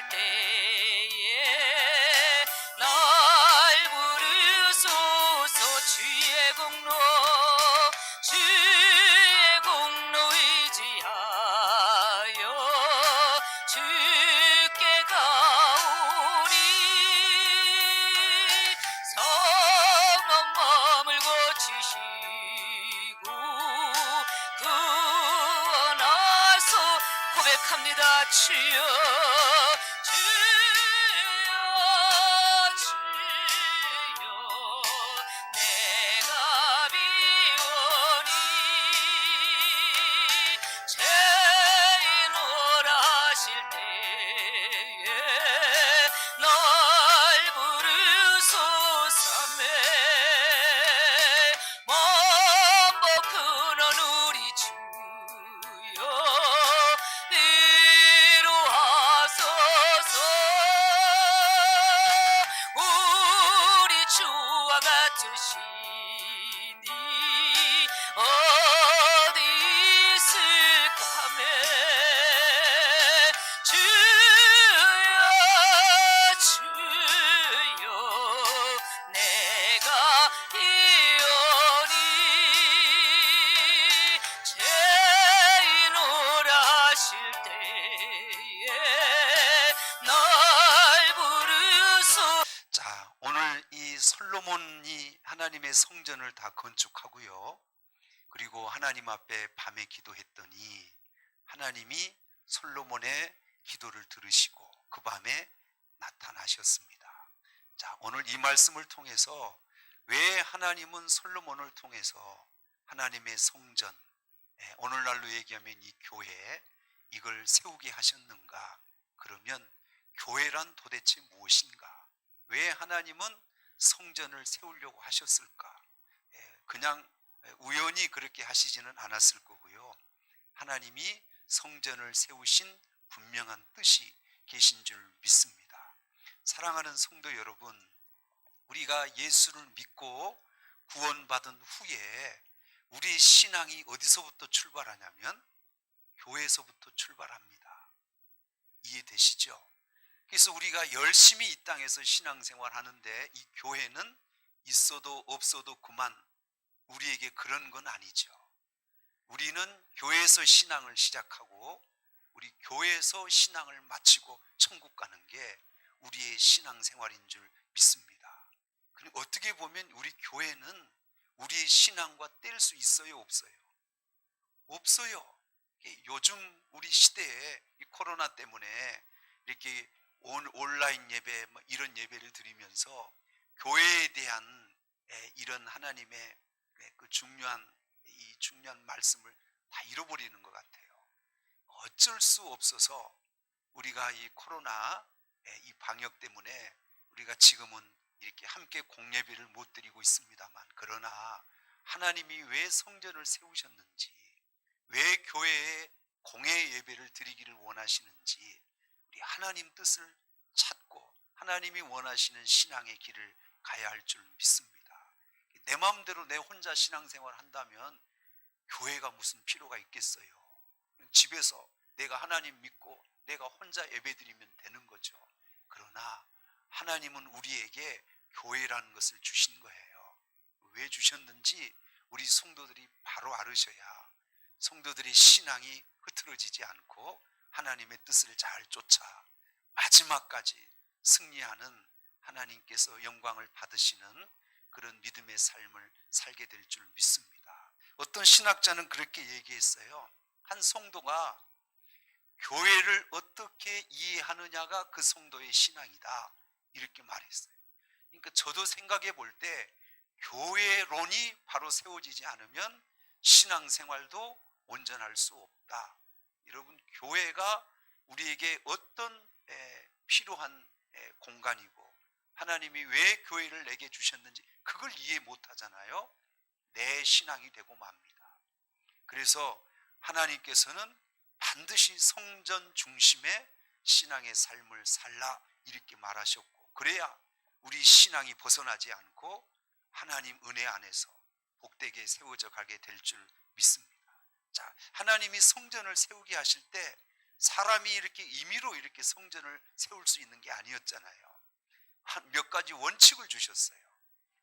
때에 날 부르소서. 주의 공로 주의 공로 의지하여 주께 가오니 성한 마음을 고치시고 구원하소. 고백합니다. 주여 주여 주여 내가 비오니 죄인 오라실 때에 날 부르소서. 먼복근원 우리 주여 위로하소서. 우리 주와 같으시니 어디 있을까 하매 주여 주여 내가 이오니 죄인 오라실 때에 날 부르소. 자, 오늘 이 솔로몬이 하나님의 성전을 다 건축하고요. 그리고 하나님 앞에 밤에 기도했더니 하나님이 솔로몬의 기도를 들으시고 그 밤에 나타나셨습니다. 자, 오늘 이 말씀을 통해서 왜 하나님은 솔로몬을 통해서 하나님의 성전, 오늘날로 얘기하면 이 교회, 이걸 세우게 하셨는가? 그러면 교회란 도대체 무엇인가? 왜 하나님은 성전을 세우려고 하셨을까? 그냥 우연히 그렇게 하시지는 않았을 거고요. 하나님이 성전을 세우신 분명한 뜻이 계신 줄 믿습니다. 사랑하는 성도 여러분, 우리가 예수를 믿고 구원받은 후에 우리 신앙이 어디서부터 출발하냐면 교회에서부터 출발합니다. 이해되시죠? 그래서 우리가 열심히 이 땅에서 신앙생활 하는데 이 교회는 있어도 없어도 그만, 우리에게 그런 건 아니죠. 우리는 교회에서 신앙을 시작하고 우리 교회에서 신앙을 마치고 천국 가는 게 우리의 신앙생활인 줄 믿습니다. 그럼 어떻게 보면 우리 교회는 우리의 신앙과 뗄 수 있어요, 없어요? 없어요. 요즘 우리 시대에 이 코로나 때문에 이렇게 온라인 예배, 이런 예배를 드리면서 교회에 대한 이런 하나님의 그 중요한 말씀을 다 잃어버리는 것 같아요. 어쩔 수 없어서 우리가 이 코로나 이 방역 때문에 우리가 지금은 이렇게 함께 공예배를 못 드리고 있습니다만, 그러나 하나님이 왜 성전을 세우셨는지, 왜 교회에 공예 예배를 드리기를 원하시는지 우리 하나님 뜻을 찾고 하나님이 원하시는 신앙의 길을 가야 할 줄 믿습니다. 내 마음대로 내 혼자 신앙생활 한다면 교회가 무슨 필요가 있겠어요? 집에서 내가 하나님 믿고 내가 혼자 예배드리면 되는 거죠. 그러나 하나님은 우리에게 교회라는 것을 주신 거예요. 왜 주셨는지 우리 성도들이 바로 알으셔야 성도들의 신앙이 흐트러지지 않고 하나님의 뜻을 잘 쫓아 마지막까지 승리하는 하나님께서 영광을 받으시는 그런 믿음의 삶을 살게 될 줄 믿습니다. 어떤 신학자는 그렇게 얘기했어요. 한 성도가 교회를 어떻게 이해하느냐가 그 성도의 신앙이다, 이렇게 말했어요. 그러니까 저도 생각해 볼 때 교회론이 바로 세워지지 않으면 신앙생활도 온전할 수 없다. 여러분, 교회가 우리에게 어떤 필요한 공간이고 하나님이 왜 교회를 내게 주셨는지 그걸 이해 못하잖아요. 내 신앙이 되고 맙니다. 그래서 하나님께서는 반드시 성전 중심의 신앙의 삶을 살라, 이렇게 말하셨고, 그래야 우리 신앙이 벗어나지 않고 하나님 은혜 안에서 복되게 세워져 가게 될 줄 믿습니다. 자, 하나님이 성전을 세우게 하실 때 사람이 이렇게 임의로 이렇게 성전을 세울 수 있는 게 아니었잖아요. 한 몇 가지 원칙을 주셨어요.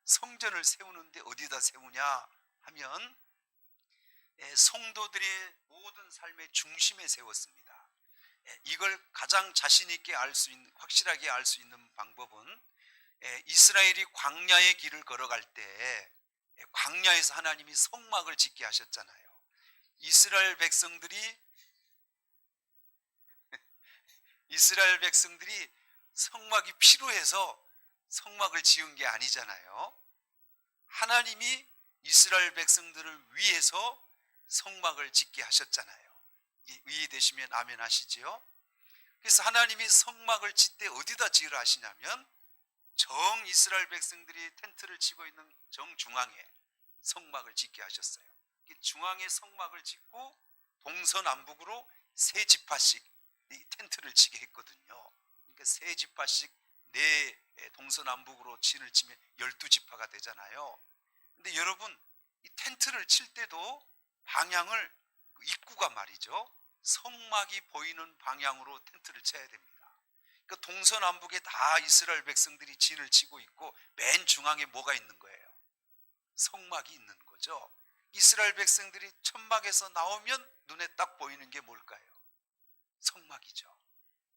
성전을 세우는데 어디다 세우냐 하면 성도들의 모든 삶의 중심에 세웠습니다. 이걸 가장 자신 있게 알 수 있는, 확실하게 알 수 있는 방법은 이스라엘이 광야의 길을 걸어갈 때 광야에서 하나님이 성막을 짓게 하셨잖아요. 이스라엘 백성들이 성막이 필요해서 성막을 지은 게 아니잖아요. 하나님이 이스라엘 백성들을 위해서 성막을 짓게 하셨잖아요. 이해되시면 아멘 하시지요? 그래서 하나님이 성막을 짓 때 어디다 지으라 하시냐면 정 이스라엘 백성들이 텐트를 치고 있는 정중앙에 성막을 짓게 하셨어요. 중앙에 성막을 짓고 동서남북으로 세 지파씩 이 텐트를 치게 했거든요. 그러니까 세 지파씩 네 동서남북으로 진을 치면 12지파가 되잖아요. 근데 여러분, 이 텐트를 칠 때도 방향을, 입구가 말이죠, 성막이 보이는 방향으로 텐트를 쳐야 됩니다. 그러니까 동서남북에 다 이스라엘 백성들이 진을 치고 있고 맨 중앙에 뭐가 있는 거예요? 성막이 있는 거죠. 이스라엘 백성들이 천막에서 나오면 눈에 딱 보이는 게 뭘까요? 성막이죠.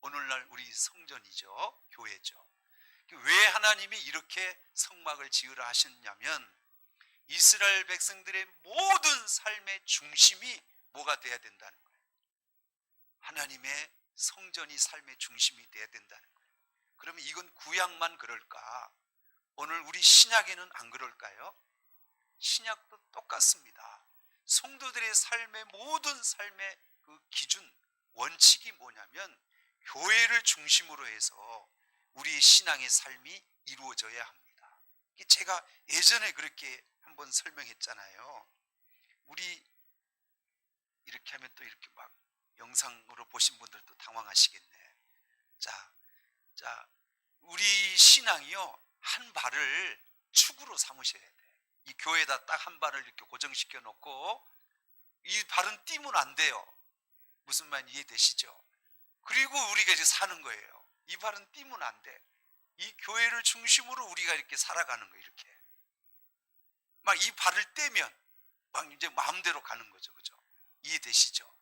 오늘날 우리 성전이죠. 교회죠. 왜 하나님이 이렇게 성막을 지으라 하셨냐면 이스라엘 백성들의 모든 삶의 중심이 뭐가 돼야 된다는 거예요. 하나님의 성전이 삶의 중심이 돼야 된다는 거예요. 그러면 이건 구약만 그럴까? 오늘 우리 신약에는 안 그럴까요? 신약도 똑같습니다. 성도들의 삶의 모든 삶의 그 기준, 원칙이 뭐냐면 교회를 중심으로 해서 우리 신앙의 삶이 이루어져야 합니다. 제가 예전에 그렇게 한번 설명했잖아요. 우리 이렇게 하면 또 이렇게 막 영상으로 보신 분들도 당황하시겠네. 자, 우리 신앙이요, 한 발을 축으로 삼으셔야 돼. 이 교회에다 딱 한 발을 이렇게 고정시켜 놓고 이 발은 띄면 안 돼요. 무슨 말 이해되시죠? 그리고 우리가 이제 사는 거예요. 이 발은 띄면 안 돼. 이 교회를 중심으로 우리가 이렇게 살아가는 거예요. 이렇게 막 이 발을 떼면 막 이제 마음대로 가는 거죠. 그죠? 이해되시죠?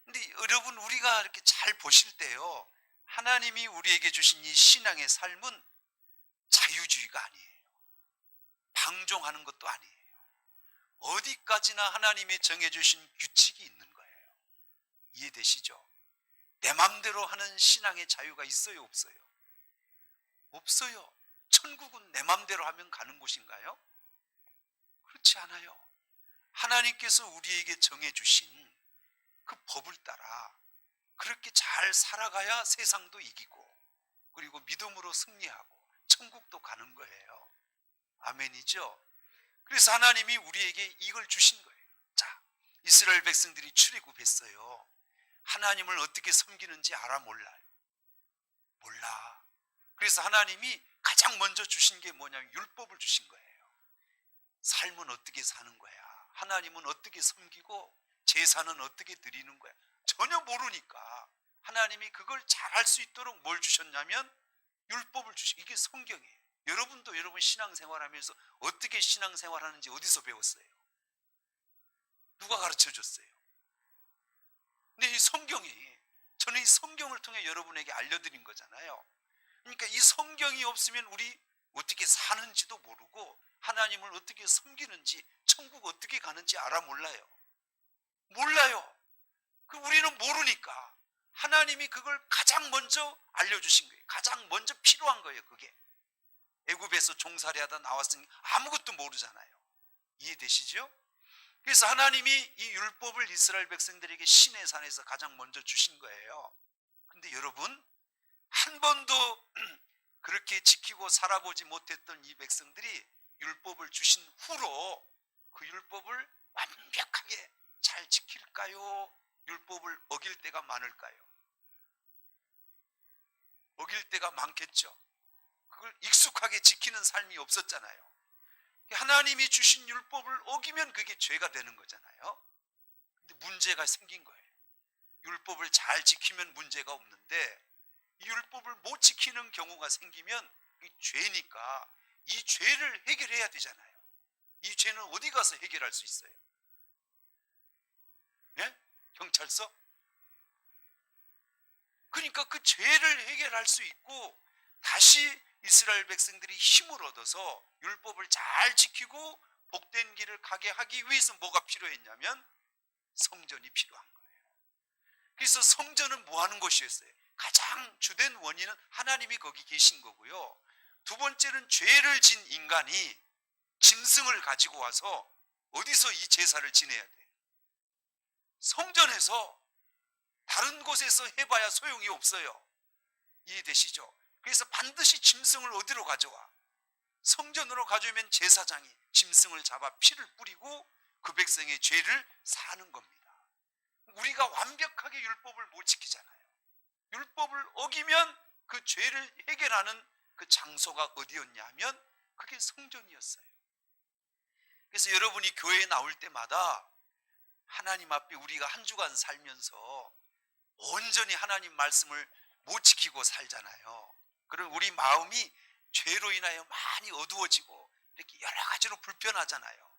근데 여러분, 우리가 이렇게 잘 보실 때요, 하나님이 우리에게 주신 이 신앙의 삶은 자유주의가 아니에요. 방종하는 것도 아니에요. 어디까지나 하나님이 정해주신 규칙이 있는 거예요. 이해되시죠? 내 맘대로 하는 신앙의 자유가 있어요, 없어요? 없어요. 천국은 내 맘대로 하면 가는 곳인가요? 그렇지 않아요. 하나님께서 우리에게 정해주신 그 법을 따라 그렇게 잘 살아가야 세상도 이기고 그리고 믿음으로 승리하고 천국도 가는 거예요. 아멘이죠? 그래서 하나님이 우리에게 이걸 주신 거예요. 자, 이스라엘 백성들이 출애굽했어요. 하나님을 어떻게 섬기는지 알아, 몰라요? 몰라. 그래서 하나님이 가장 먼저 주신 게 뭐냐면 율법을 주신 거예요. 삶은 어떻게 사는 거야? 하나님은 어떻게 섬기고 제사는 어떻게 드리는 거야? 전혀 모르니까 하나님이 그걸 잘 할 수 있도록 뭘 주셨냐면 율법을 주시고, 이게 성경이에요. 여러분도 여러분 신앙생활하면서 어떻게 신앙생활하는지 어디서 배웠어요? 누가 가르쳐 줬어요? 근데 이 성경이, 저는 이 성경을 통해 여러분에게 알려드린 거잖아요. 그러니까 이 성경이 없으면 우리 어떻게 사는지도 모르고 하나님을 어떻게 섬기는지 천국 어떻게 가는지 알아, 몰라요? 몰라요. 우리는 모르니까 하나님이 그걸 가장 먼저 알려주신 거예요. 가장 먼저 필요한 거예요. 그게 애굽에서 종살이 하다 나왔으니 아무것도 모르잖아요. 이해되시죠? 그래서 하나님이 이 율법을 이스라엘 백성들에게 시내 산에서 가장 먼저 주신 거예요. 근데 여러분, 한 번도 그렇게 지키고 살아보지 못했던 이 백성들이 율법을 주신 후로 그 율법을 완벽하게 잘 지킬까요? 율법을 어길 때가 많을까요? 어길 때가 많겠죠. 그걸 익숙하게 지키는 삶이 없었잖아요. 하나님이 주신 율법을 어기면 그게 죄가 되는 거잖아요. 근데 문제가 생긴 거예요. 율법을 잘 지키면 문제가 없는데 이 율법을 못 지키는 경우가 생기면 이 죄니까 이 죄를 해결해야 되잖아요. 이 죄는 어디 가서 해결할 수 있어요? 예? 경찰서? 그러니까 그 죄를 해결할 수 있고 다시 이스라엘 백성들이 힘을 얻어서 율법을 잘 지키고 복된 길을 가게 하기 위해서 뭐가 필요했냐면 성전이 필요한 거예요. 그래서 성전은 뭐 하는 곳이었어요? 가장 주된 원인은 하나님이 거기 계신 거고요. 두 번째는 죄를 진 인간이 짐승을 가지고 와서 어디서 이 제사를 지내야 돼? 성전에서. 다른 곳에서 해봐야 소용이 없어요. 이해되시죠? 그래서 반드시 짐승을 어디로 가져와? 성전으로 가져오면 제사장이 짐승을 잡아 피를 뿌리고 그 백성의 죄를 사는 겁니다. 우리가 완벽하게 율법을 못 지키잖아요. 율법을 어기면 그 죄를 해결하는 그 장소가 어디였냐 하면 그게 성전이었어요. 그래서 여러분이 교회에 나올 때마다 하나님 앞에 우리가 한 주간 살면서 온전히 하나님 말씀을 못 지키고 살잖아요. 그럼 우리 마음이 죄로 인하여 많이 어두워지고 이렇게 여러 가지로 불편하잖아요.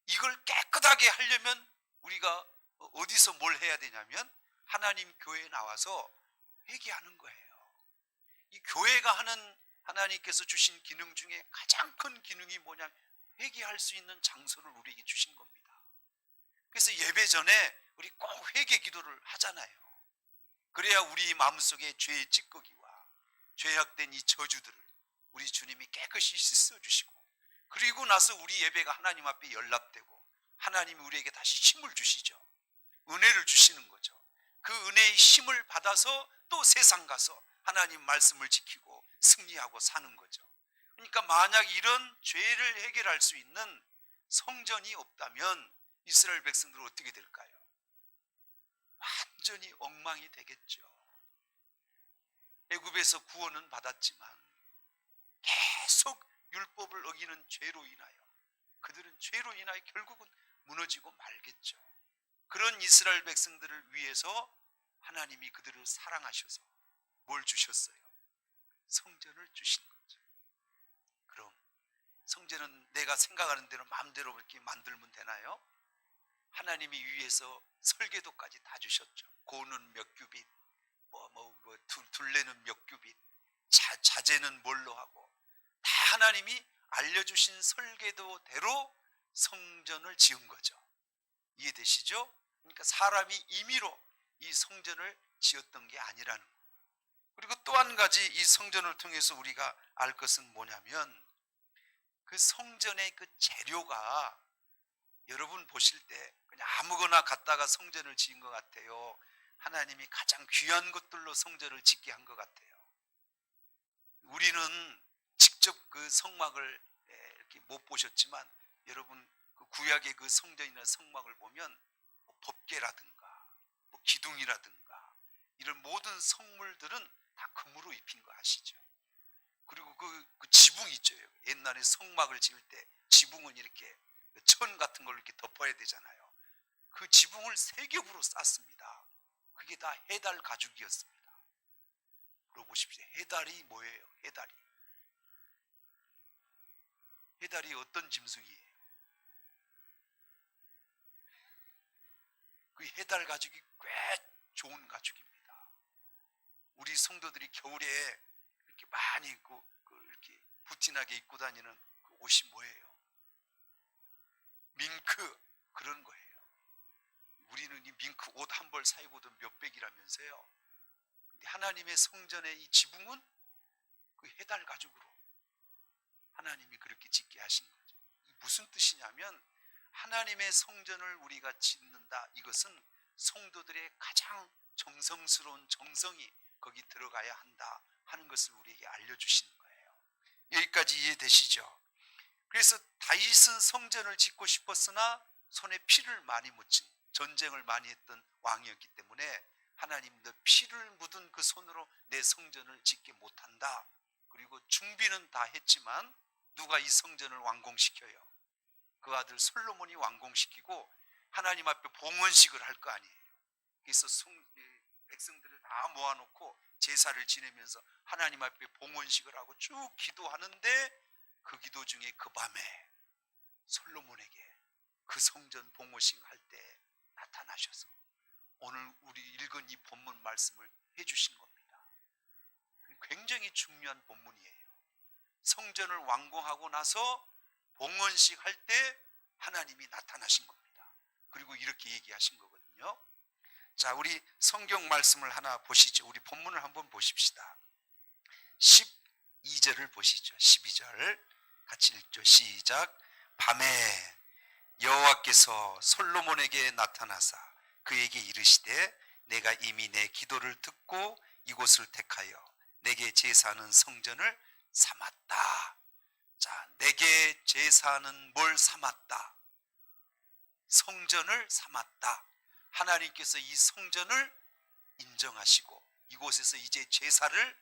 이걸 깨끗하게 하려면 우리가 어디서 뭘 해야 되냐면 하나님 교회에 나와서 회개하는 거예요. 이 교회가 하는 하나님께서 주신 기능 중에 가장 큰 기능이 뭐냐면 회개할 수 있는 장소를 우리에게 주신 겁니다. 그래서 예배 전에 우리 꼭 회개 기도를 하잖아요. 그래야 우리 마음속에 죄의 찌꺼기와 죄악된 이 저주들을 우리 주님이 깨끗이 씻어주시고 그리고 나서 우리 예배가 하나님 앞에 연락되고 하나님이 우리에게 다시 힘을 주시죠. 은혜를 주시는 거죠. 그 은혜의 힘을 받아서 또 세상 가서 하나님 말씀을 지키고 승리하고 사는 거죠. 그러니까 만약 이런 죄를 해결할 수 있는 성전이 없다면 이스라엘 백성들은 어떻게 될까요? 완전히 엉망이 되겠죠. 애굽에서 구원은 받았지만 계속 율법을 어기는 죄로 인하여 그들은 죄로 인하여 결국은 무너지고 말겠죠. 그런 이스라엘 백성들을 위해서 하나님이 그들을 사랑하셔서 뭘 주셨어요? 성전을 주신 거죠. 그럼 성전은 내가 생각하는 대로 마음대로 이렇게 만들면 되나요? 하나님이 위에서 설계도까지 다 주셨죠. 고는 몇 규빗, 둘레는 몇 규빗, 자재는 뭘로 하고 다 하나님이 알려주신 설계도대로 성전을 지은 거죠. 이해되시죠? 그러니까 사람이 임의로 이 성전을 지었던 게 아니라는 거예요. 그리고 또 한 가지 이 성전을 통해서 우리가 알 것은 뭐냐면 그 성전의 그 재료가 여러분 보실 때 그냥 아무거나 갖다가 성전을 지은 것 같아요. 하나님이 가장 귀한 것들로 성전을 짓게 한 것 같아요. 우리는 직접 그 성막을 이렇게 못 보셨지만 여러분 그 구약의 그 성전이나 성막을 보면 뭐 법궤라든가 뭐 기둥이라든가 이런 모든 성물들은 다 금으로 입힌 거 아시죠? 그리고 그 지붕 있죠. 옛날에 성막을 지을 때 지붕은 이렇게 천 같은 걸로 이렇게 덮어야 되잖아요. 그 지붕을 세 겹으로 쌌습니다. 그게 다 해달 가죽이었습니다. 물어보십시오. 해달이 뭐예요? 해달이. 해달이 어떤 짐승이에요? 그 해달 가죽이 꽤 좋은 가죽입니다. 우리 성도들이 겨울에 이렇게 많이 입고 이렇게 부티나게 입고 다니는 그 옷이 뭐예요? 밍크 그런 거예요. 우리는 이 밍크 옷 한 벌 사 입어도 몇백이라면서요. 근데 하나님의 성전의 이 지붕은 그 해달 가죽으로 하나님이 그렇게 짓게 하신 거죠. 무슨 뜻이냐면 하나님의 성전을 우리가 짓는다. 이것은 성도들의 가장 정성스러운 정성이 거기 들어가야 한다 하는 것을 우리에게 알려주시는 거예요. 여기까지 이해되시죠? 그래서 다윗은 성전을 짓고 싶었으나 손에 피를 많이 묻힌 전쟁을 많이 했던 왕이었기 때문에 하나님 너 피를 묻은 그 손으로 내 성전을 짓게 못한다. 그리고 준비는 다 했지만 누가 이 성전을 완공시켜요? 그 아들 솔로몬이 완공시키고 하나님 앞에 봉헌식을 할 거 아니에요. 하나님께서 백성들을 다 모아놓고 제사를 지내면서 하나님 앞에 봉헌식을 하고 쭉 기도하는데 그 기도 중에 그 밤에 솔로몬에게 그 성전 봉헌식 할 때 나타나셔서 오늘 우리 읽은 이 본문 말씀을 해주신 겁니다. 굉장히 중요한 본문이에요. 성전을 완공하고 나서 봉헌식 할 때 하나님이 나타나신 겁니다. 그리고 이렇게 얘기하신 거거든요. 자, 우리 성경 말씀을 하나 보시죠. 우리 본문을 한번 보십시다. 12절을 보시죠. 12절 같이 읽죠. 시작. 밤에 여호와께서 솔로몬에게 나타나사 그에게 이르시되 내가 이미 내 기도를 듣고 이곳을 택하여 내게 제사하는 성전을 삼았다. 자, 내게 제사는 뭘 삼았다? 성전을 삼았다. 하나님께서 이 성전을 인정하시고 이곳에서 이제 제사를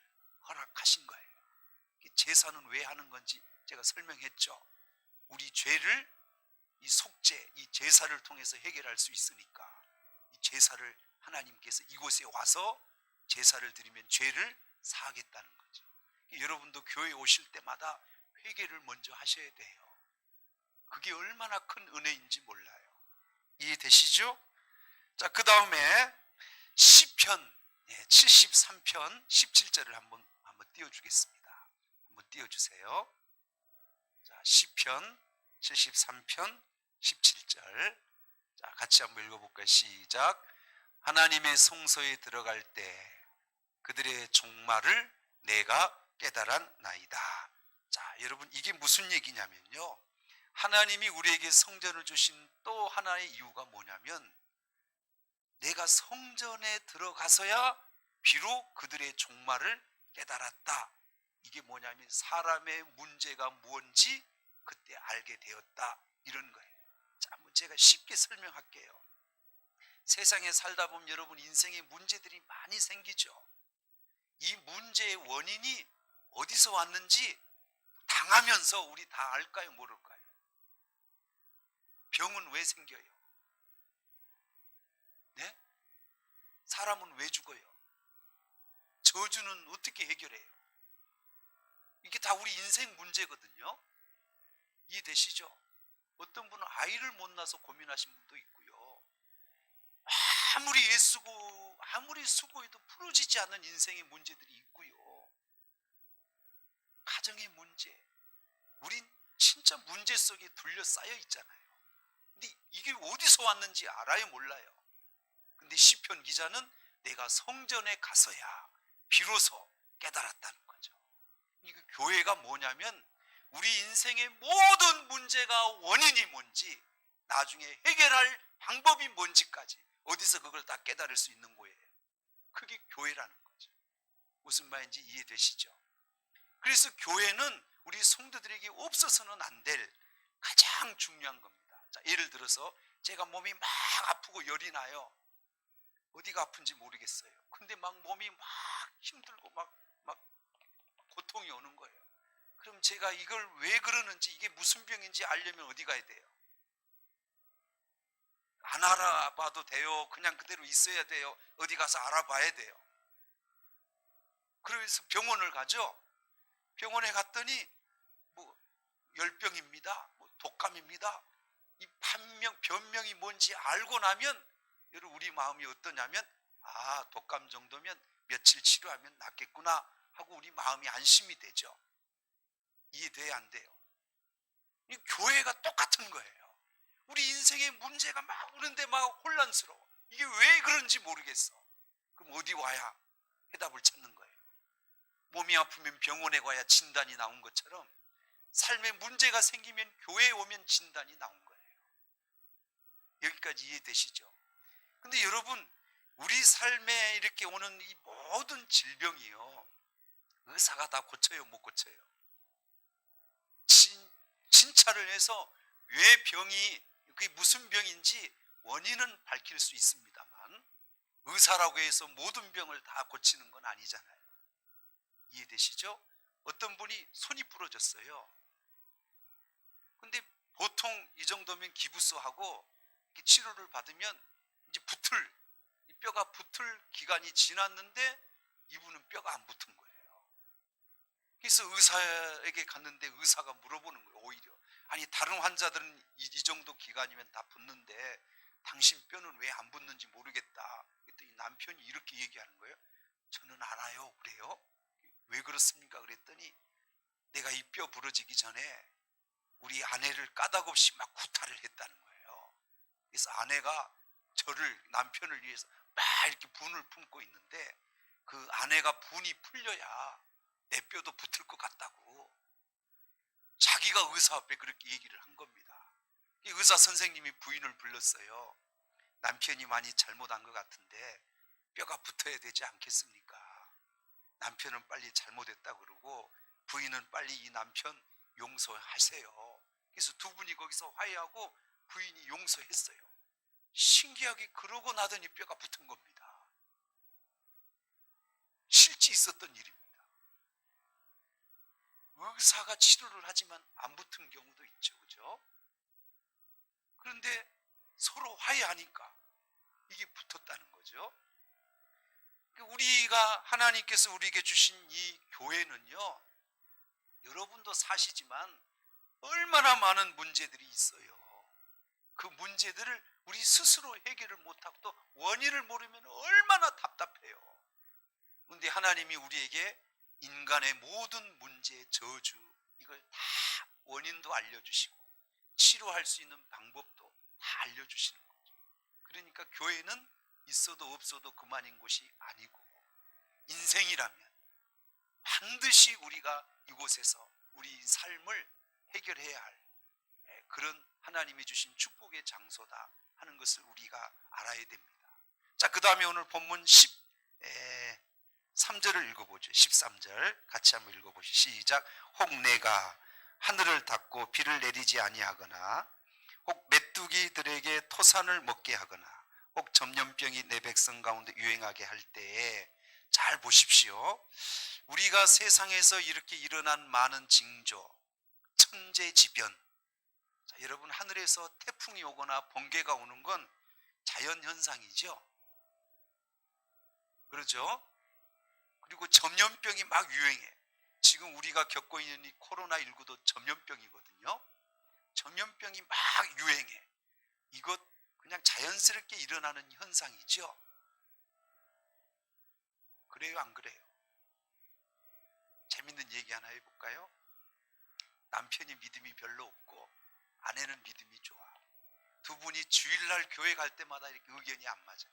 허락하신 거예요. 제사는 왜 하는 건지 제가 설명했죠. 우리 죄를 이 속죄, 이 제사를 통해서 해결할 수 있으니까 이 제사를 하나님께서 이곳에 와서 제사를 드리면 죄를 사하겠다는 거죠. 여러분도 교회 오실 때마다 회개를 먼저 하셔야 돼요. 그게 얼마나 큰 은혜인지 몰라요. 이해되시죠? 자, 그 다음에 시편 73편 17절을 한번 띄워주겠습니다. 한번 띄워주세요. 자, 시편 73편 17절. 자, 같이 한번 읽어볼까요? 시작. 하나님의 성소에 들어갈 때 그들의 종말을 내가 깨달았나이다. 자, 여러분 이게 무슨 얘기냐면요, 하나님이 우리에게 성전을 주신 또 하나의 이유가 뭐냐면 내가 성전에 들어가서야 비록 그들의 종말을 깨달았다. 이게 뭐냐면 사람의 문제가 뭔지 그때 알게 되었다, 이런 거예요. 자, 한번 제가 쉽게 설명할게요. 세상에 살다 보면 여러분 인생에 문제들이 많이 생기죠. 이 문제의 원인이 어디서 왔는지 당하면서 우리 다 알까요, 모를까요? 병은 왜 생겨요? 네? 사람은 왜 죽어요? 저주는 어떻게 해결해요? 이게 다 우리 인생 문제거든요. 이해되시죠? 어떤 분은 아이를 못 낳아서 고민하신 분도 있고요. 아무리 애쓰고 아무리 수고해도 풀어지지 않는 인생의 문제들이 있고요. 가정의 문제, 우린 진짜 문제 속에 둘러싸여 있잖아요. 근데 이게 어디서 왔는지 알아요, 몰라요? 근데 시편 기자는 내가 성전에 가서야 비로소 깨달았다는 거죠. 이거 교회가 뭐냐면 우리 인생의 모든 문제가 원인이 뭔지, 나중에 해결할 방법이 뭔지까지 어디서 그걸 다 깨달을 수 있는 거예요. 그게 교회라는 거죠. 무슨 말인지 이해되시죠? 그래서 교회는 우리 성도들에게 없어서는 안 될 가장 중요한 겁니다. 자, 예를 들어서 제가 몸이 막 아프고 열이 나요. 어디가 아픈지 모르겠어요. 근데 막 몸이 막 힘들고 막 고통이 오는 거예요. 그럼 제가 이걸 왜 그러는지, 이게 무슨 병인지 알려면 어디 가야 돼요? 안 알아봐도 돼요? 그냥 그대로 있어야 돼요? 어디 가서 알아봐야 돼요? 그래서 병원을 가죠. 병원에 갔더니 뭐 열병입니다, 뭐 독감입니다. 이 변명이 뭔지 알고 나면 여러분 우리 마음이 어떠냐면, 아, 독감 정도면 며칠 치료하면 낫겠구나 하고 우리 마음이 안심이 되죠. 이해돼야 안 돼요? 이 교회가 똑같은 거예요. 우리 인생에 문제가 막 오는데 막 혼란스러워. 이게 왜 그런지 모르겠어. 그럼 어디 와야 해답을 찾는 거예요. 몸이 아프면 병원에 가야 진단이 나온 것처럼 삶에 문제가 생기면 교회에 오면 진단이 나온 거예요. 여기까지 이해되시죠? 근데 여러분, 우리 삶에 이렇게 오는 이 모든 질병이요, 의사가 다 고쳐요, 못 고쳐요? 진찰을 해서 왜 병이, 그게 무슨 병인지 원인은 밝힐 수 있습니다만 의사라고 해서 모든 병을 다 고치는 건 아니잖아요. 이해되시죠? 어떤 분이 손이 부러졌어요. 근데 보통 이 정도면 기부스하고 치료를 받으면 이제 뼈가 붙을 기간이 지났는데 이분은 뼈가 안 붙은 거예요. 그래서 의사에게 갔는데 의사가 물어보는 거예요. 오히려 아니 다른 환자들은 이 정도 기간이면 다 붙는데 당신 뼈는 왜 안 붙는지 모르겠다. 그랬더니 남편이 이렇게 얘기하는 거예요. 저는 알아요. 그래요? 왜 그렇습니까? 그랬더니 내가 이 뼈 부러지기 전에 우리 아내를 까닭없이 막 구타를 했다는 거예요. 그래서 아내가 남편을 위해서 막 이렇게 분을 품고 있는데 그 아내가 분이 풀려야 내 뼈도 붙을 것 같다고 자기가 의사 앞에 그렇게 얘기를 한 겁니다. 의사 선생님이 부인을 불렀어요. 남편이 많이 잘못한 것 같은데 뼈가 붙어야 되지 않겠습니까? 남편은 빨리 잘못했다 그러고 부인은 빨리 이 남편 용서하세요. 그래서 두 분이 거기서 화해하고 부인이 용서했어요. 신기하게 그러고 나더니 뼈가 붙은 겁니다. 실제 있었던 일입니다. 의사가 치료를 하지만 안 붙은 경우도 있죠. 그죠? 그런데 서로 화해하니까 이게 붙었다는 거죠. 우리가 하나님께서 우리에게 주신 이 교회는요, 여러분도 사시지만 얼마나 많은 문제들이 있어요. 그 문제들을 우리 스스로 해결을 못하고 또 원인을 모르면 얼마나 답답해요. 그런데 하나님이 우리에게 인간의 모든 문제의 저주 이걸 다 원인도 알려주시고 치료할 수 있는 방법도 다 알려주시는 거죠. 그러니까 교회는 있어도 없어도 그만인 곳이 아니고 인생이라면 반드시 우리가 이곳에서 우리 삶을 해결해야 할 그런 하나님이 주신 축복의 장소다 하는 것을 우리가 알아야 됩니다. 자, 그 다음에 오늘 본문 13절을 읽어보죠. 13절 같이 한번 읽어보시죠. 시작. 혹 내가 하늘을 닫고 비를 내리지 아니하거나 혹 메뚜기들에게 토산을 먹게 하거나 혹 전염병이 내 백성 가운데 유행하게 할 때에 잘 보십시오. 우리가 세상에서 이렇게 일어난 많은 징조, 천재지변. 자, 여러분 하늘에서 태풍이 오거나 번개가 오는 건 자연현상이죠. 그렇죠? 그리고 전염병이 막 유행해. 지금 우리가 겪고 있는 이 코로나19도 전염병이거든요. 전염병이 막 유행해. 이것 그냥 자연스럽게 일어나는 현상이죠. 그래요, 안 그래요? 재밌는 얘기 하나 해볼까요? 남편이 믿음이 별로 없고 아내는 믿음이 좋아. 두 분이 주일날 교회 갈 때마다 이렇게 의견이 안 맞아요.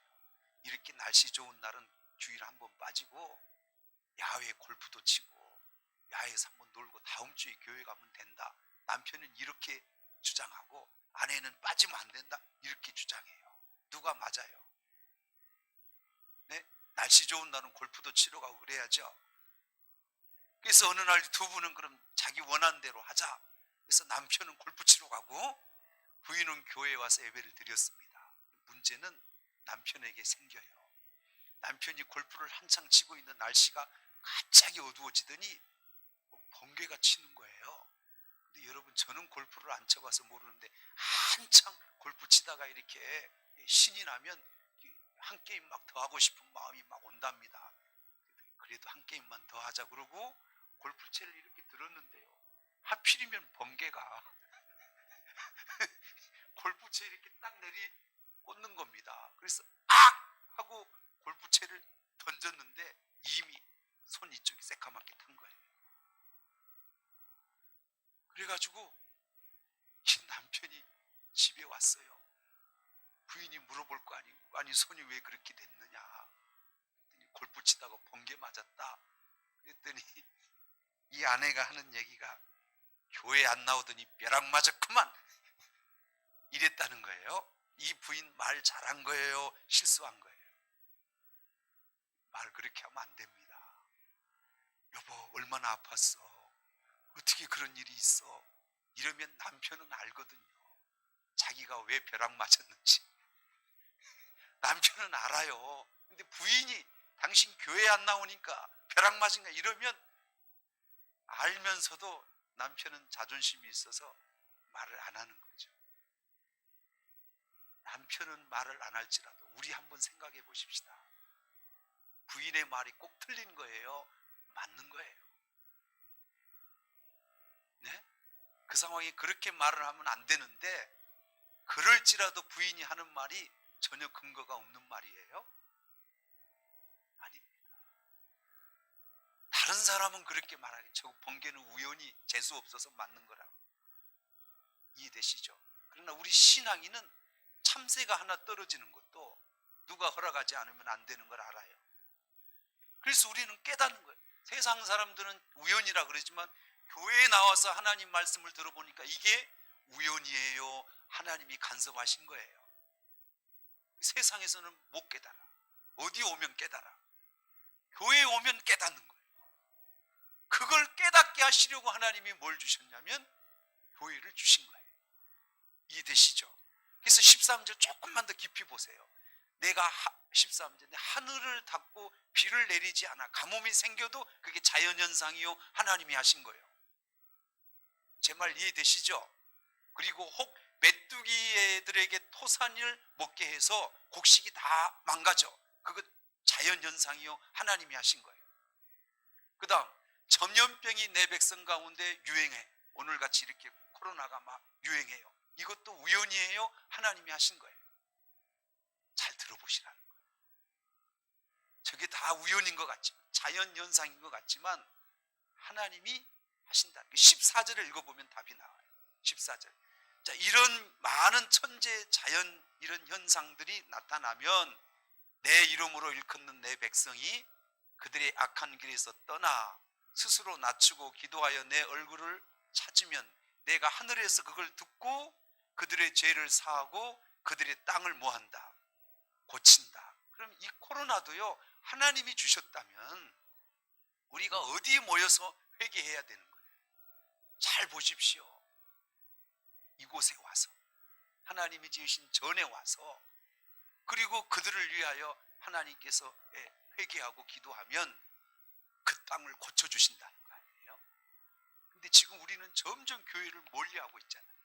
이렇게 날씨 좋은 날은 주일 한번 빠지고 야외 골프도 치고 야외에서 한번 놀고 다음 주에 교회 가면 된다. 남편은 이렇게 주장하고 아내는 빠지면 안 된다. 이렇게 주장해요. 누가 맞아요? 네? 날씨 좋은 날은 골프도 치러 가고 그래야죠. 그래서 어느 날 두 분은 그럼 자기 원하는 대로 하자. 그래서 남편은 골프 치러 가고 부인은 교회에 와서 예배를 드렸습니다. 문제는 남편에게 생겨요. 남편이 골프를 한창 치고 있는 날씨가 갑자기 어두워지더니 번개가 치는 거예요. 근데 여러분 저는 골프를 안 쳐봐서 모르는데 한창 골프 치다가 이렇게 신이 나면 한 게임 막 더 하고 싶은 마음이 막 온답니다. 그래도 한 게임만 더 하자 그러고 골프채를 이렇게 들었는데요. 하필이면 번개가 골프채 이렇게 딱 꽂는 겁니다. 그래서 악! 하고 골프채를 던졌는데 이미 손 이쪽이 새까맣게 탄 거예요. 그래가지고 이 남편이 집에 왔어요. 부인이 물어볼 거 아니고 아니 손이 왜 그렇게 됐느냐. 그랬더니 골프 치다가 번개 맞았다. 그랬더니 이 아내가 하는 얘기가 교회 안 나오더니 벼락 맞았구만 이랬다는 거예요. 이 부인 말 잘한 거예요? 실수한 거예요? 말 그렇게 하면 안 됩니다. 여보 얼마나 아팠어. 어떻게 그런 일이 있어. 이러면 남편은 알거든요. 자기가 왜 벼락 맞았는지. 남편은 알아요. 근데 부인이 당신 교회 안 나오니까 벼락 맞은가 이러면 알면서도 남편은 자존심이 있어서 말을 안 하는 거죠. 남편은 말을 안 할지라도 우리 한번 생각해 보십시다. 부인의 말이 꼭 틀린 거예요? 맞는 거예요? 네? 그 상황에 그렇게 말을 하면 안 되는데 그럴지라도 부인이 하는 말이 전혀 근거가 없는 말이에요? 아닙니다. 다른 사람은 그렇게 말하겠죠. 번개는 우연히 재수 없어서 맞는 거라고. 이해되시죠? 그러나 우리 신앙인은 참새가 하나 떨어지는 것도 누가 허락하지 않으면 안 되는 걸 알아요. 그래서 우리는 깨닫는 거예요. 세상 사람들은 우연이라 그러지만 교회에 나와서 하나님 말씀을 들어보니까 이게 우연이에요. 하나님이 간섭하신 거예요. 세상에서는 못 깨달아. 어디 오면 깨달아. 교회에 오면 깨닫는 거예요. 그걸 깨닫게 하시려고 하나님이 뭘 주셨냐면 교회를 주신 거예요. 이해되시죠? 그래서 13절 조금만 더 깊이 보세요. 내가 13절 하늘을 닫고 비를 내리지 않아 가뭄이 생겨도 그게 자연현상이요 하나님이 하신 거예요. 제 말 이해되시죠? 그리고 혹 메뚜기 애들에게 토산을 먹게 해서 곡식이 다 망가져. 그거 자연현상이요 하나님이 하신 거예요. 그 다음 전염병이 내 백성 가운데 유행해. 오늘같이 이렇게 코로나가 막 유행해요. 이것도 우연이에요? 하나님이 하신 거예요. 잘 들어보시라는 거예요. 저게 다 우연인 것 같지만 자연현상인 것 같지만 하나님이 하신다. 14절을 읽어보면 답이 나와요. 14절. 자, 이런 많은 천재 자연 이런 현상들이 나타나면 내 이름으로 일컫는 내 백성이 그들의 악한 길에서 떠나 스스로 낮추고 기도하여 내 얼굴을 찾으면 내가 하늘에서 그걸 듣고 그들의 죄를 사하고 그들의 땅을 뭐한다? 고친다. 그럼 이 코로나도요 하나님이 주셨다면 우리가 어디에 모여서 회개해야 되는 거예요. 잘 보십시오. 이곳에 와서 하나님이 지으신 전에 와서 그리고 그들을 위하여 하나님께서 회개하고 기도하면 그 땅을 고쳐주신다는 거 아니에요? 근데 지금 우리는 점점 교회를 멀리하고 있잖아요.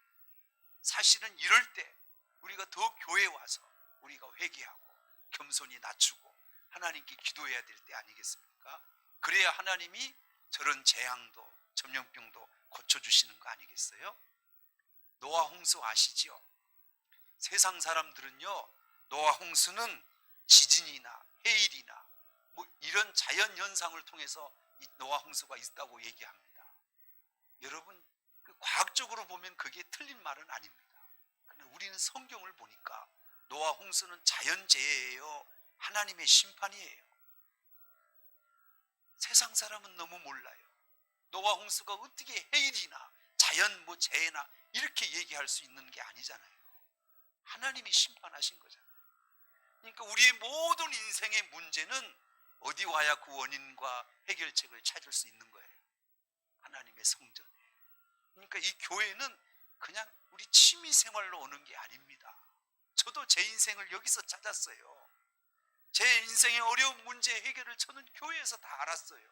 사실은 이럴 때 우리가 더 교회에 와서 우리가 회개하고 겸손히 낮추고 하나님께 기도해야 될 때 아니겠습니까? 그래야 하나님이 저런 재앙도 전염병도 고쳐주시는 거 아니겠어요? 노아 홍수 아시죠? 세상 사람들은요 노아 홍수는 지진이나 해일이나 뭐 이런 자연현상을 통해서 이 노아 홍수가 있다고 얘기합니다. 여러분 그 과학적으로 보면 그게 틀린 말은 아닙니다. 그런데 우리는 성경을 보니까 노아 홍수는 자연재해예요? 하나님의 심판이에요? 세상 사람은 너무 몰라요. 노아 홍수가 어떻게 해일이나 자연 뭐 재해나 이렇게 얘기할 수 있는 게 아니잖아요. 하나님이 심판하신 거잖아요. 그러니까 우리의 모든 인생의 문제는 어디 와야 그 원인과 해결책을 찾을 수 있는 거예요. 하나님의 성전에. 그러니까 이 교회는 그냥 우리 취미생활로 오는 게 아닙니다. 저도 제 인생을 여기서 찾았어요. 제 인생의 어려운 문제 해결을 저는 교회에서 다 알았어요.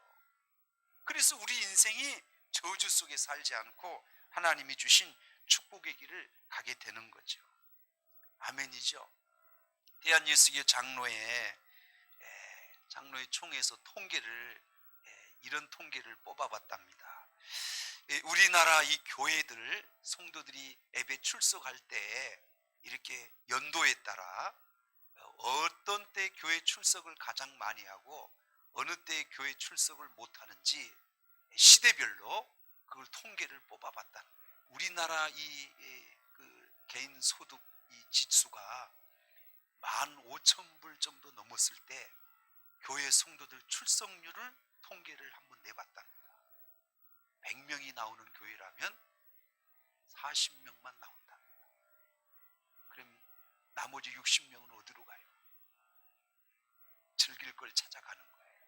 그래서 우리 인생이 저주 속에 살지 않고 하나님이 주신 축복의 길을 가게 되는 거죠. 아멘이죠. 대한예수교 장로의 총회에서 이런 통계를 뽑아봤답니다. 우리나라 이 교회들 성도들이 예배 출석할 때 이렇게 연도에 따라 어떤 때 교회 출석을 가장 많이 하고 어느 때 교회 출석을 못하는지 시대별로 그걸 통계를 뽑아봤다. 우리나라 그 개인 소득 이 지수가 15,000불 정도 넘었을 때 교회 성도들 출석률을 통계를 한번 내봤답니다. 100명이 나오는 교회라면 40명만 나온답니다. 그럼 나머지 60명은 어디로 가요? 즐길 걸 찾아가는 거예요.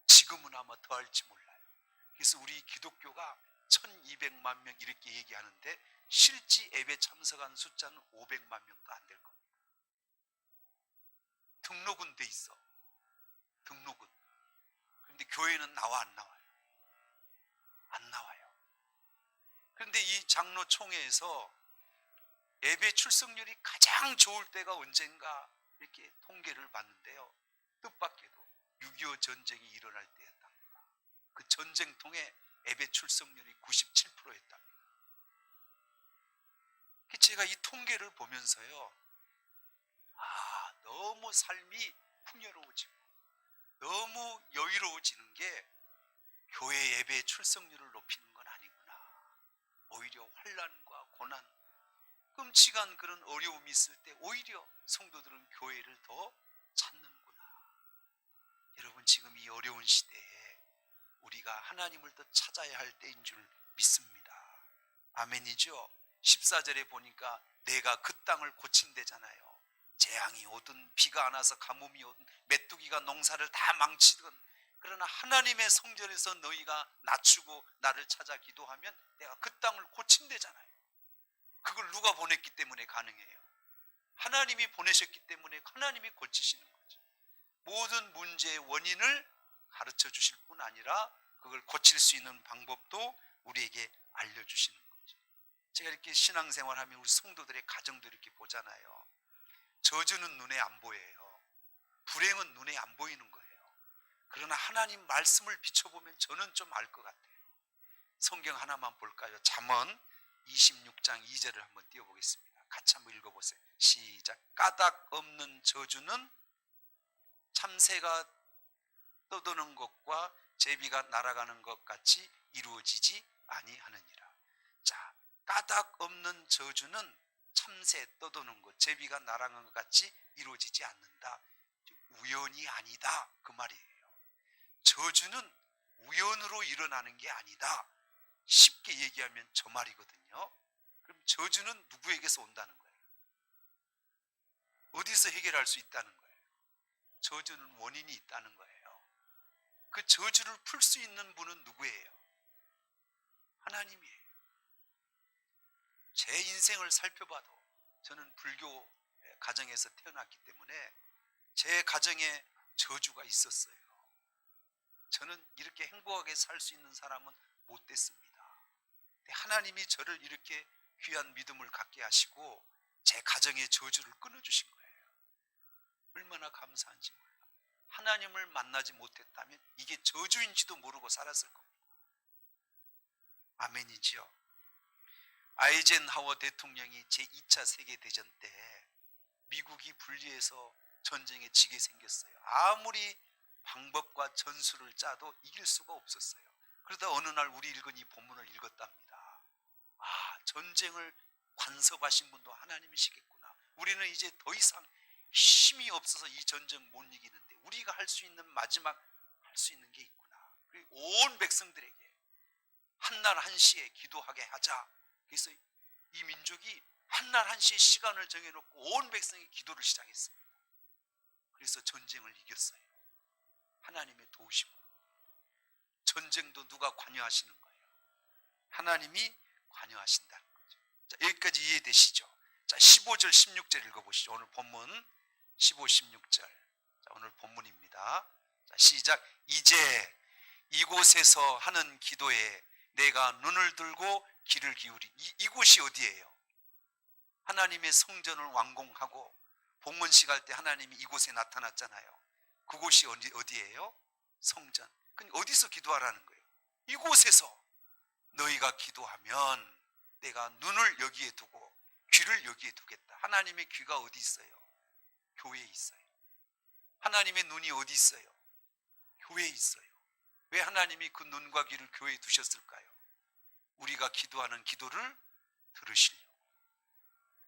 지금은 아마 더 할지 몰라요. 그래서 우리 기독교가 1200만 명 이렇게 얘기하는데 실제 예배 참석한 숫자는 500만 명도 안 될 겁니다. 등록은 돼 있어. 등록은. 그런데 교회는 나와 안 나와요? 안 나와요. 그런데 이 장로총회에서 예배 출석률이 가장 좋을 때가 언젠가 이렇게 통계를 봤는데요. 뜻밖에도 6.25 전쟁이 일어날 때였답니다. 그 전쟁통에 예배 출석률이 97%였답니다. 제가 이 통계를 보면서요, 너무 삶이 풍요로워지고 너무 여유로워지는 게 교회 예배 출석률을 높이는 건 아니구나. 오히려 환난과 고난, 끔찍한 그런 어려움이 있을 때 오히려 성도들은 교회를 더 찾는구나. 여러분, 지금 이 어려운 시대에 우리가 하나님을 더 찾아야 할 때인 줄 믿습니다. 아멘이죠. 14절에 보니까 내가 그 땅을 고친대잖아요. 재앙이 오든 비가 안 와서 가뭄이 오든 메뚜기가 농사를 다 망치든, 그러나 하나님의 성전에서 너희가 낮추고 나를 찾아 기도하면 내가 그 땅을 고친대잖아요. 그걸 누가 보냈기 때문에 가능해요? 하나님이 보내셨기 때문에 하나님이 고치시는 거죠. 모든 문제의 원인을 가르쳐 주실 뿐 아니라 그걸 고칠 수 있는 방법도 우리에게 알려주시는 거죠. 제가 이렇게 신앙생활하면 우리 성도들의 가정도 이렇게 보잖아요. 저주는 눈에 안 보여요. 불행은 눈에 안 보이는 거예요. 그러나 하나님 말씀을 비춰보면 저는 좀 알 것 같아요. 성경 하나만 볼까요? 잠언 26장 2절을 한번 띄워보겠습니다. 같이 한번 읽어보세요. 시작. 까닭 없는 저주는 참새가 떠도는 것과 제비가 날아가는 것 같이 이루어지지 아니하느니라. 자, 까닭 없는 저주는 참새 떠도는 것, 제비가 날아가는 것 같이 이루어지지 않는다. 우연이 아니다, 그 말이에요. 저주는 우연으로 일어나는 게 아니다. 쉽게 얘기하면 저 말이거든요. 그럼 저주는 누구에게서 온다는 거예요? 어디서 해결할 수 있다는 거예요? 저주는 원인이 있다는 거예요. 그 저주를 풀 수 있는 분은 누구예요? 하나님이에요. 제 인생을 살펴봐도 저는 불교 가정에서 태어났기 때문에 제 가정에 저주가 있었어요. 저는 이렇게 행복하게 살 수 있는 사람은 못 됐습니다. 하나님이 저를 이렇게 귀한 믿음을 갖게 하시고 제 가정의 저주를 끊어주신 거예요. 얼마나 감사한지 몰라. 하나님을 만나지 못했다면 이게 저주인지도 모르고 살았을 겁니다. 아멘이지요. 아이젠하워 대통령이 제2차 세계대전 때 미국이 분리해서 전쟁에 지게 생겼어요. 아무리 방법과 전술을 짜도 이길 수가 없었어요. 그러다 어느 날 우리 읽은 이 본문을 읽었답니다. 전쟁을 관섭하신 분도 하나님이시겠구나. 우리는 이제 더 이상 힘이 없어서 이 전쟁 못 이기는데 우리가 할 수 있는 마지막 할 수 있는 게 있구나. 그리고 온 백성들에게 한날 한시에 기도하게 하자. 그래서 이 민족이 한날 한시에 시간을 정해놓고 온 백성이 기도를 시작했습니다. 그래서 전쟁을 이겼어요. 하나님의 도우심으로. 전쟁도 누가 관여하시는 거예요? 하나님이 관여하신다는 거죠. 자, 여기까지 이해되시죠? 자, 15절 16절 읽어보시죠. 오늘 본문 15, 16절. 자, 오늘 본문입니다. 자, 시작. 이제 이곳에서 하는 기도에 내가 눈을 들고 귀를 기울이. 이곳이 어디예요? 하나님의 성전을 완공하고 봉헌식 할 때 하나님이 이곳에 나타났잖아요. 그곳이 어디예요? 성전. 그럼 어디서 기도하라는 거예요? 이곳에서 너희가 기도하면 내가 눈을 여기에 두고 귀를 여기에 두겠다. 하나님의 귀가 어디 있어요? 교회에 있어요. 하나님의 눈이 어디 있어요? 교회에 있어요. 왜 하나님이 그 눈과 귀를 교회에 두셨을까요? 우리가 기도하는 기도를 들으시려고.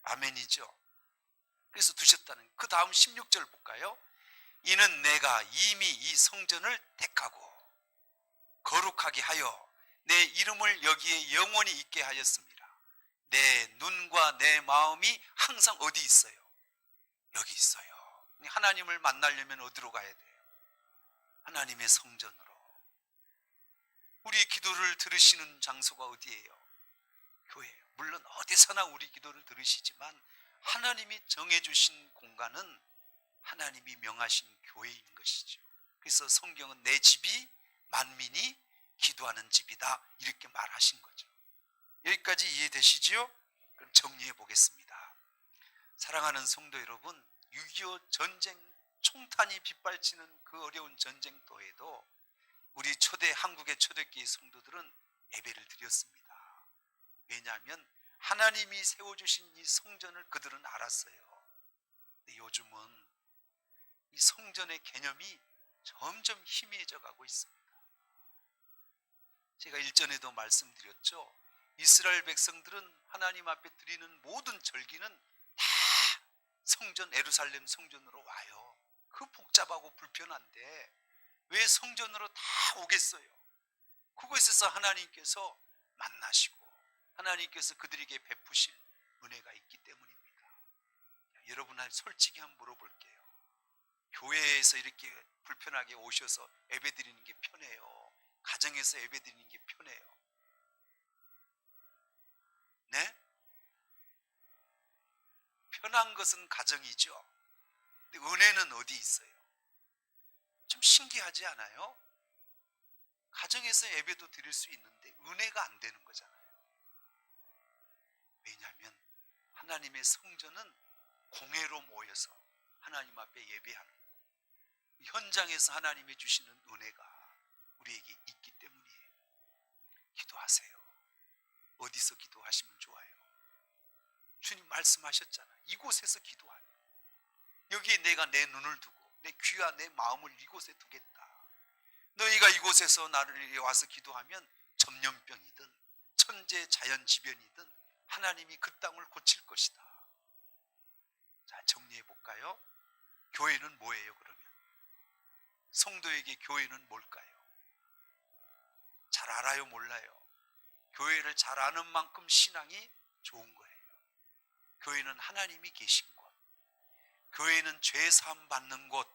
아멘이죠. 그래서 두셨다는. 그 다음 16절 볼까요? 이는 내가 이미 이 성전을 택하고 거룩하게 하여 내 이름을 여기에 영원히 있게 하였습니다. 내 눈과 내 마음이 항상 어디 있어요? 여기 있어요. 하나님을 만나려면 어디로 가야 돼요? 하나님의 성전으로. 우리 기도를 들으시는 장소가 어디예요? 교회예요. 물론 어디서나 우리 기도를 들으시지만 하나님이 정해주신 공간은 하나님이 명하신 교회인 것이죠. 그래서 성경은 내 집이 만민이 기도하는 집이다 이렇게 말하신 거죠. 여기까지 이해되시죠? 그럼 정리해 보겠습니다. 사랑하는 성도 여러분, 6.25 전쟁 총탄이 빗발치는 그 어려운 전쟁터에도 우리 한국의 초대교회 성도들은 예배를 드렸습니다. 왜냐하면 하나님이 세워주신 이 성전을 그들은 알았어요. 근데 요즘은 이 성전의 개념이 점점 희미해져 가고 있습니다. 제가 일전에도 말씀드렸죠. 이스라엘 백성들은 하나님 앞에 드리는 모든 절기는 다 성전, 예루살렘 성전으로 와요. 그 복잡하고 불편한데 왜 성전으로 다 오겠어요? 그곳에서 하나님께서 만나시고 하나님께서 그들에게 베푸실 은혜가 있기 때문입니다. 여러분, 솔직히 한번 물어볼게요. 교회에서 이렇게 불편하게 오셔서 예배드리는 게 편해요? 가정에서 예배드리는 게 편해요? 네? 편한 것은 가정이죠. 근데 은혜는 어디 있어요? 좀 신기하지 않아요? 가정에서 예배도 드릴 수 있는데 은혜가 안 되는 거잖아요. 왜냐하면 하나님의 성전은 공회로 모여서 하나님 앞에 예배하는 거예요. 현장에서 하나님이 주시는 은혜가 우리에게 있기 때문이에요. 기도하세요. 어디서 기도하시면 좋아요? 주님 말씀하셨잖아요. 이곳에서 기도하라. 여기에 내가 내 눈을 두고 내 귀와 내 마음을 이곳에 두겠다. 너희가 이곳에서 나를 와서 기도하면 전염병이든 천재 자연지변이든 하나님이 그 땅을 고칠 것이다. 자, 정리해 볼까요? 교회는 뭐예요 그러면? 성도에게 교회는 뭘까요? 잘 알아요 몰라요? 교회를 잘 아는 만큼 신앙이 좋은 거예요. 교회는 하나님이 계신 곳, 교회는 죄 사함 받는 곳,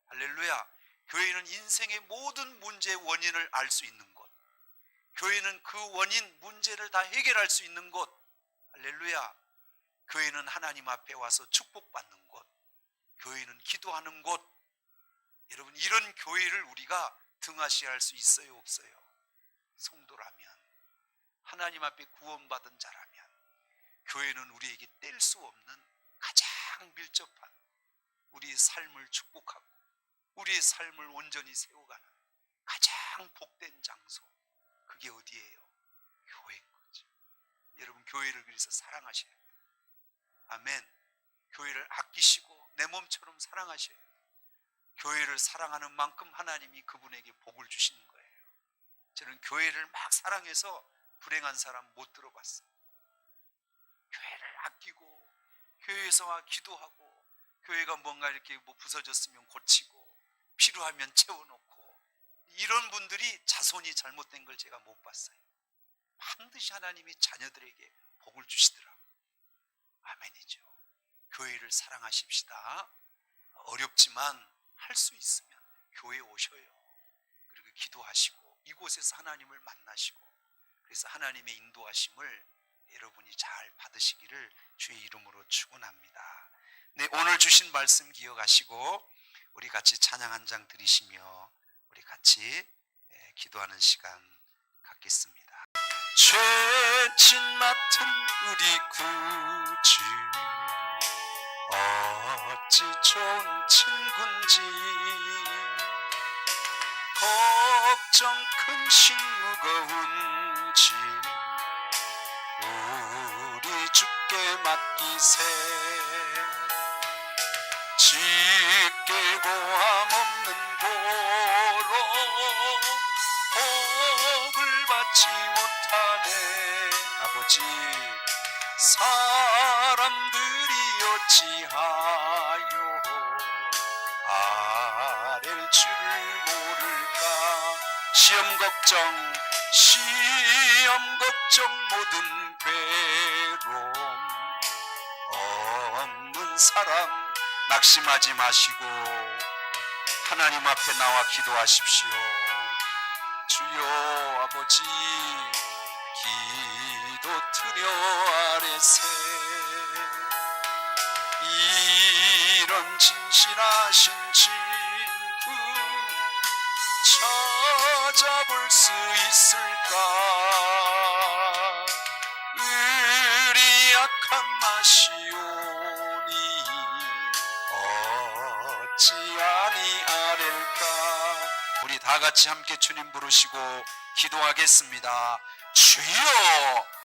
할렐루야. 교회는 인생의 모든 문제의 원인을 알 수 있는 곳, 교회는 그 원인 문제를 다 해결할 수 있는 곳, 할렐루야. 교회는 하나님 앞에 와서 축복받는 곳, 교회는 기도하는 곳. 여러분, 이런 교회를 우리가 등하시할 수 있어요 없어요? 성도라면, 하나님 앞에 구원받은 자라면 교회는 우리에게 뗄 수 없는 가장 밀접한 우리의 삶을 축복하고 우리의 삶을 온전히 세워가는 가장 복된 장소, 그게 어디예요? 교회인 거죠. 여러분, 교회를 그래서 사랑하셔야 돼요. 아멘. 교회를 아끼시고 내 몸처럼 사랑하셔야 돼요. 교회를 사랑하는 만큼 하나님이 그분에게 복을 주시는 거예요. 저는 교회를 막 사랑해서 불행한 사람 못 들어봤어요. 교회를 아끼고 교회에서 막 기도하고 교회가 뭔가 이렇게 부서졌으면 고치고 필요하면 채워놓고 이런 분들이 자손이 잘못된 걸 제가 못 봤어요. 반드시 하나님이 자녀들에게 복을 주시더라고요. 아멘이죠. 교회를 사랑하십시다. 어렵지만 할 수 있으면 교회에 오셔요. 그리고 기도하시고 이곳에서 하나님을 만나시고, 그래서 하나님의 인도하심을 여러분이 잘 받으시기를 주의 이름으로 축원합니다. 네, 오늘 주신 말씀 기억하시고 우리 같이 찬양 한 장 드리시며 우리 같이 기도하는 시간 갖겠습니다. 죄진 맡은 우리 구주, 어찌 좋은 친군지, 걱정 근심 무거운지 우리 주께 맡기세. 짙게 고함 없는 도로 복을 받지 못하네. 아버지, 사람들이 어찌하여 아랠 줄을 모를까. 시험 걱정 모든 괴로움 없는 사람 낙심하지 마시고 하나님 앞에 나와 기도하십시오. 주여 아버지, 기도 드려 아뢰세. 이런 진실하신 친구 찾아볼 수 있을까. 의리 약한 마시오니 다 같이 함께 주님 부르시고 기도하겠습니다. 주여